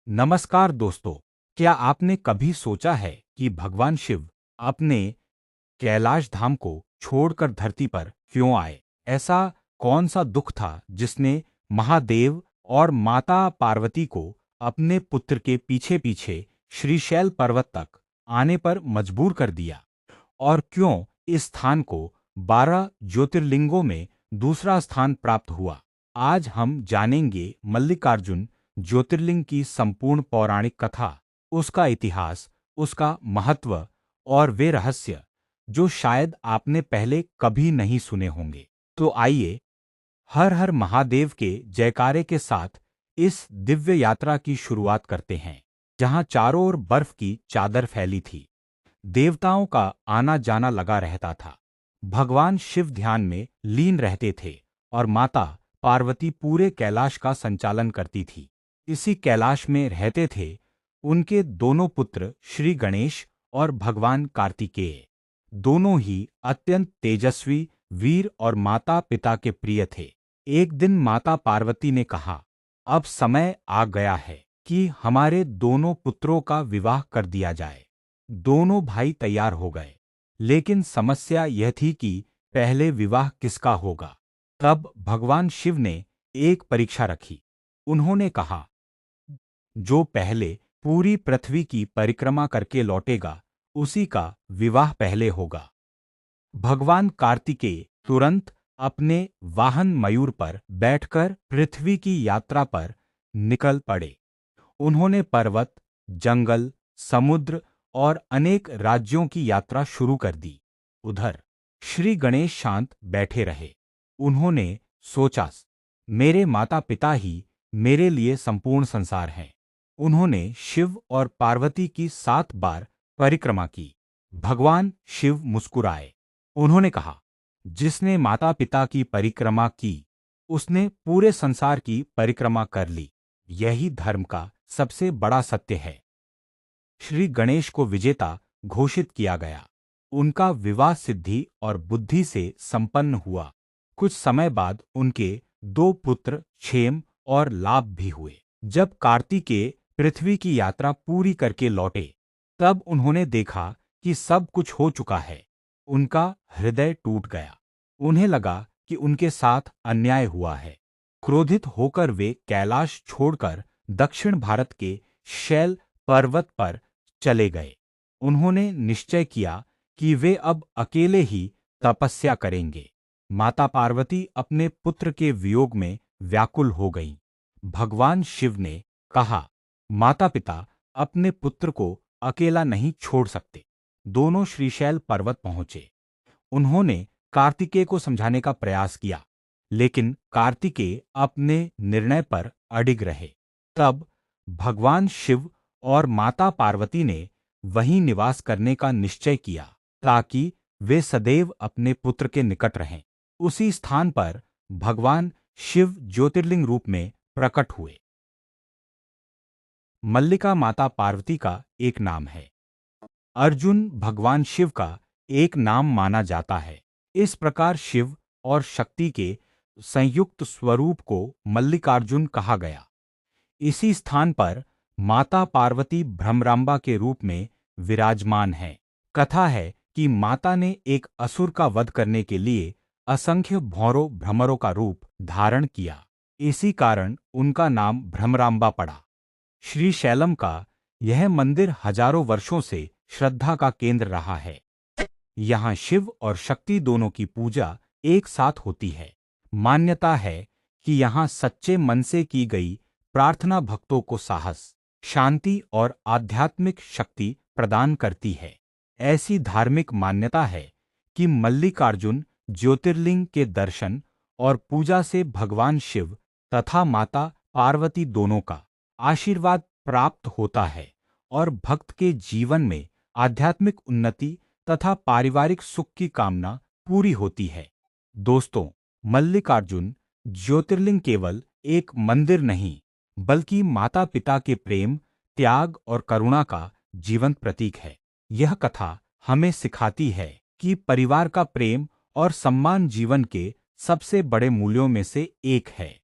नमस्कार दोस्तों, क्या आपने कभी सोचा है कि भगवान शिव अपने कैलाश धाम को छोड़कर धरती पर क्यों आए? ऐसा कौन सा दुख था जिसने महादेव और माता पार्वती को अपने पुत्र के पीछे पीछे श्रीशैल पर्वत तक आने पर मजबूर कर दिया? और क्यों इस स्थान को 12 ज्योतिर्लिंगों में दूसरा स्थान प्राप्त हुआ? आज हम जानेंगे मल्लिकार्जुन ज्योतिर्लिंग की संपूर्ण पौराणिक कथा, उसका इतिहास, उसका महत्व और वे रहस्य जो शायद आपने पहले कभी नहीं सुने होंगे। तो आइए, हर हर महादेव के जयकारे के साथ इस दिव्य यात्रा की शुरुआत करते हैं, जहां चारों ओर बर्फ की चादर फैली थी। देवताओं का आना जाना लगा रहता था। भगवान शिव ध्यान में लीन रहते थे और माता पार्वती पूरे कैलाश का संचालन करती थी। इसी कैलाश में रहते थे उनके दोनों पुत्र श्री गणेश और भगवान कार्तिकेय। दोनों ही अत्यंत तेजस्वी, वीर और माता पिता के प्रिय थे। एक दिन माता पार्वती ने कहा, अब समय आ गया है कि हमारे दोनों पुत्रों का विवाह कर दिया जाए। दोनों भाई तैयार हो गए, लेकिन समस्या यह थी कि पहले विवाह किसका होगा। तब भगवान शिव ने एक परीक्षा रखी। उन्होंने कहा, जो पहले पूरी पृथ्वी की परिक्रमा करके लौटेगा, उसी का विवाह पहले होगा। भगवान कार्तिकेय तुरंत अपने वाहन मयूर पर बैठकर पृथ्वी की यात्रा पर निकल पड़े। उन्होंने पर्वत, जंगल, समुद्र और अनेक राज्यों की यात्रा शुरू कर दी। उधर श्री गणेश शांत बैठे रहे। उन्होंने सोचा, मेरे माता पिता ही मेरे लिए संपूर्ण संसार हैं। उन्होंने शिव और पार्वती की 7 बार परिक्रमा की। भगवान शिव मुस्कुराए। उन्होंने कहा, जिसने माता पिता की परिक्रमा की, उसने पूरे संसार की परिक्रमा कर ली। यही धर्म का सबसे बड़ा सत्य है। श्री गणेश को विजेता घोषित किया गया। उनका विवाह सिद्धि और बुद्धि से संपन्न हुआ। कुछ समय बाद उनके 2 पुत्र क्षेम और लाभ भी हुए। जब कार्तिकेय पृथ्वी की यात्रा पूरी करके लौटे, तब उन्होंने देखा कि सब कुछ हो चुका है। उनका हृदय टूट गया। उन्हें लगा कि उनके साथ अन्याय हुआ है। क्रोधित होकर वे कैलाश छोड़कर दक्षिण भारत के शैल पर्वत पर चले गए। उन्होंने निश्चय किया कि वे अब अकेले ही तपस्या करेंगे। माता पार्वती अपने पुत्र के वियोग में व्याकुल हो गईं। भगवान शिव ने कहा, माता पिता अपने पुत्र को अकेला नहीं छोड़ सकते। दोनों श्रीशैल पर्वत पहुंचे। उन्होंने कार्तिकेय को समझाने का प्रयास किया, लेकिन कार्तिकेय अपने निर्णय पर अडिग रहे। तब भगवान शिव और माता पार्वती ने वहीं निवास करने का निश्चय किया, ताकि वे सदैव अपने पुत्र के निकट रहें। उसी स्थान पर भगवान शिव ज्योतिर्लिंग रूप में प्रकट हुए। मल्लिका माता पार्वती का एक नाम है। अर्जुन भगवान शिव का एक नाम माना जाता है। इस प्रकार शिव और शक्ति के संयुक्त स्वरूप को मल्लिकार्जुन कहा गया। इसी स्थान पर माता पार्वती भ्रमरांबा के रूप में विराजमान है। कथा है कि माता ने एक असुर का वध करने के लिए असंख्य भौरों भ्रमरों का रूप धारण किया। इसी कारण उनका नाम भ्रमरांबा पड़ा। श्री शैलम का यह मंदिर हजारों वर्षों से श्रद्धा का केंद्र रहा है। यहाँ शिव और शक्ति दोनों की पूजा एक साथ होती है। मान्यता है कि यहाँ सच्चे मन से की गई प्रार्थना भक्तों को साहस, शांति और आध्यात्मिक शक्ति प्रदान करती है। ऐसी धार्मिक मान्यता है कि मल्लिकार्जुन ज्योतिर्लिंग के दर्शन और पूजा से भगवान शिव तथा माता पार्वती दोनों का आशीर्वाद प्राप्त होता है और भक्त के जीवन में आध्यात्मिक उन्नति तथा पारिवारिक सुख की कामना पूरी होती है। दोस्तों, मल्लिकार्जुन ज्योतिर्लिंग केवल एक मंदिर नहीं, बल्कि माता पिता के प्रेम, त्याग और करुणा का जीवंत प्रतीक है। यह कथा हमें सिखाती है कि परिवार का प्रेम और सम्मान जीवन के सबसे बड़े मूल्यों में से एक है।